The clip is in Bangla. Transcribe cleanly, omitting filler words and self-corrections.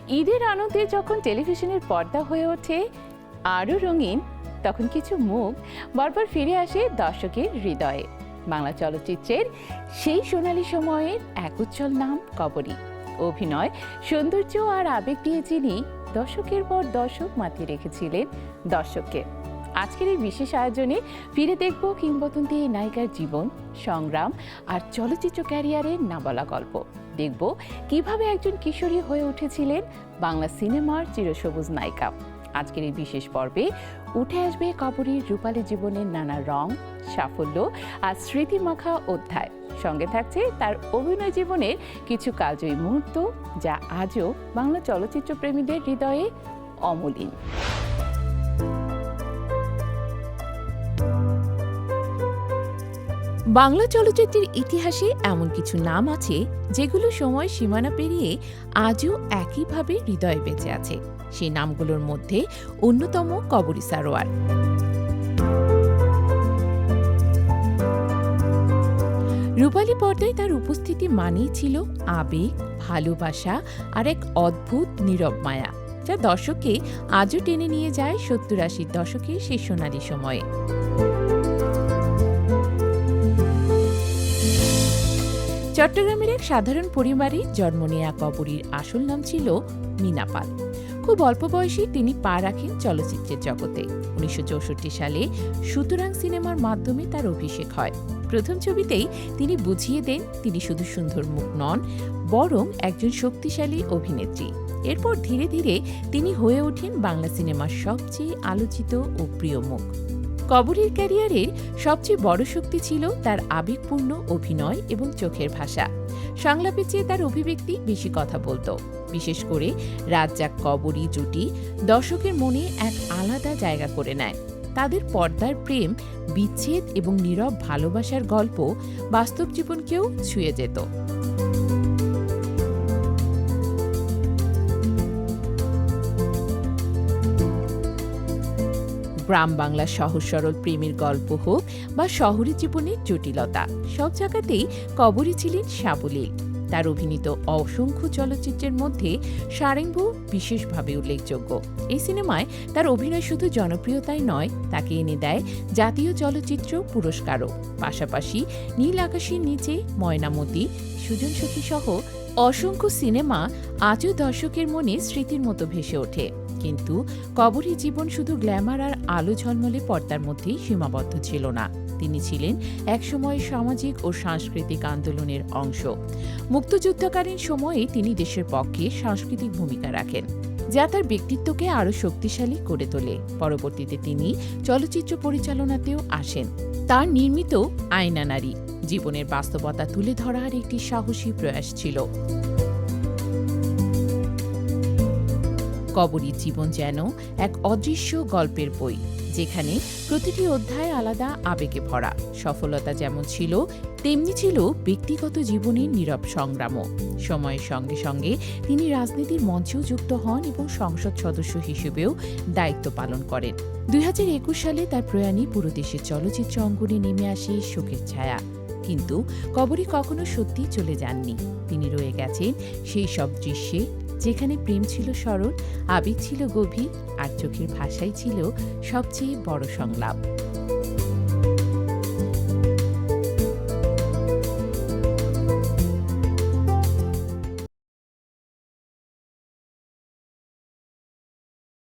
ঈদের আনন্দে যখন টেলিভিশনের পর্দা হয়ে ওঠে আরও রঙিন, তখন কিছু মুখ বারবার ফিরে আসে দর্শকের হৃদয়ে। বাংলা চলচ্চিত্রের সেই সোনালী সময়ের এক উজ্জ্বল নাম কবরী। অভিনয়, সৌন্দর্য আর আবেগ দিয়ে যিনি দশকের পর দশক মাতিয়ে রেখেছিলেন দর্শককে। আজকের এই বিশেষ আয়োজনে ফিরে দেখব কিংবদন্তি এই নায়িকার জীবন, সংগ্রাম আর চলচ্চিত্র ক্যারিয়ারের না বলা গল্প। দেখব কিভাবে একজন কিশোরী হয়ে উঠেছিলেন বাংলা সিনেমার চিরসবুজ নায়িকা। আজকের এই বিশেষ পর্বে উঠে আসবে কবরীর রূপালী জীবনের নানা রং, সাফল্য আর স্মৃতিমাখা অধ্যায়। সঙ্গে থাকছে তার অভিনয় জীবনের কিছু কালজয়ী মুহূর্ত, যা আজও বাংলা চলচ্চিত্র প্রেমীদের হৃদয়ে অমলিন। বাংলা চলচ্চিত্রের ইতিহাসে এমন কিছু নাম আছে যেগুলো সময় সীমানা পেরিয়ে আজও একইভাবে হৃদয়ে বেঁচে আছে। সেই নামগুলোর মধ্যে অন্যতম কবরী সারোয়ার। রূপালী পর্দায় তার উপস্থিতি মানেই ছিল আবেগ, ভালোবাসা আর এক অদ্ভুত নীরব মায়া, যা দর্শককে আজও টেনে নিয়ে যায় ৭০-৮০ দশকের সেই সোনালী সময়ে। চট্টগ্রামের এক সাধারণ পরিবারে জন্ম নেয়া কবরীর আসল নাম ছিল মীনা পাল। খুব অল্প বয়সে তিনি পা রাখেন চলচ্চিত্রের জগতে। ১৯৬৪ সালে সুতরাং সিনেমার মাধ্যমে তার অভিষেক হয়। প্রথম ছবিতেই তিনি বুঝিয়ে দেন তিনি শুধু সুন্দর মুখ নন, বরং একজন শক্তিশালী অভিনেত্রী। এরপর ধীরে ধীরে তিনি হয়ে ওঠেন বাংলা সিনেমার সবচেয়ে আলোচিত ও প্রিয় মুখ। কবরীর ক্যারিয়ারের সবচেয়ে বড় শক্তি ছিল তার আবেগপূর্ণ অভিনয় এবং চোখের ভাষা। সংলাপের চেয়ে তার অভিব্যক্তি বেশি কথা বলত। বিশেষ করে রাজ্জাক কবরী জুটি দর্শকের মনে এক আলাদা জায়গা করে নেয়। তাদের পর্দার প্রেম, বিচ্ছেদ এবং নীরব ভালোবাসার গল্প বাস্তব জীবনকেও ছুঁয়ে যেত। গ্রাম বাংলার সহজ সরল প্রেমের গল্প হোক বা শহরে জীবনের জটিলতা, সব জায়গাতেই কবরী ছিলেন সাবলীল। তার অভিনীত অসংখ্য চলচ্চিত্রের মধ্যে সারেঙ্গু বিশেষভাবে উল্লেখযোগ্য। এই সিনেমায় তার অভিনয় শুধু জনপ্রিয়তাই নয়, তাকে এনে দেয় জাতীয় চলচ্চিত্র পুরস্কারও। পাশাপাশি নীল আকাশের নিচে, ময়নামতি, সুজন সখী সহ অসংখ্য সিনেমা আজও দর্শকের মনে স্মৃতির মতো ভেসে ওঠে। কিন্তু কবরী জীবন শুধু গ্ল্যামার আর আলো ঝলমলে পর্দার মধ্যেই সীমাবদ্ধ ছিল না। তিনি ছিলেন একসময় সামাজিক ও সাংস্কৃতিক আন্দোলনের অংশ। মুক্তিযুদ্ধকালীন সময়ে তিনি দেশের পক্ষে সাংস্কৃতিক ভূমিকা রাখেন, যা তার ব্যক্তিত্বকে আরও শক্তিশালী করে তোলে। পরবর্তীতে তিনি চলচ্চিত্র পরিচালনাতেও আসেন। তার নির্মিত আয়না নারী জীবনের বাস্তবতা তুলে ধরার একটি সাহসী প্রয়াস ছিল। কবরীর জীবন যেন এক অদৃশ্য গল্পের বই, যেখানে প্রতিটি অধ্যায় আলাদা আবেগে ভরা। সফলতা যেমন ছিল, তেমনি ছিল ব্যক্তিগত জীবনের নীরব সংগ্রামও। সময়ের সঙ্গে সঙ্গে তিনি রাজনীতির মঞ্চেও যুক্ত হন এবং সংসদ সদস্য হিসেবেও দায়িত্ব পালন করেন। ২০২১ সালে তার প্রয়াণে পুরো দেশের চলচ্চিত্র অঙ্গনে নেমে আসে শোকের ছায়া। কিন্তু কবরী কখনো সত্যিই চলে যাননি। তিনি রয়ে গেছেন সেই সব দৃশ্যে, যেখানে প্রেম ছিল সরল, আবেগ ছিল গভীর, আর চোখের ভাষাই ছিল সবচেয়ে বড় সংলাপ।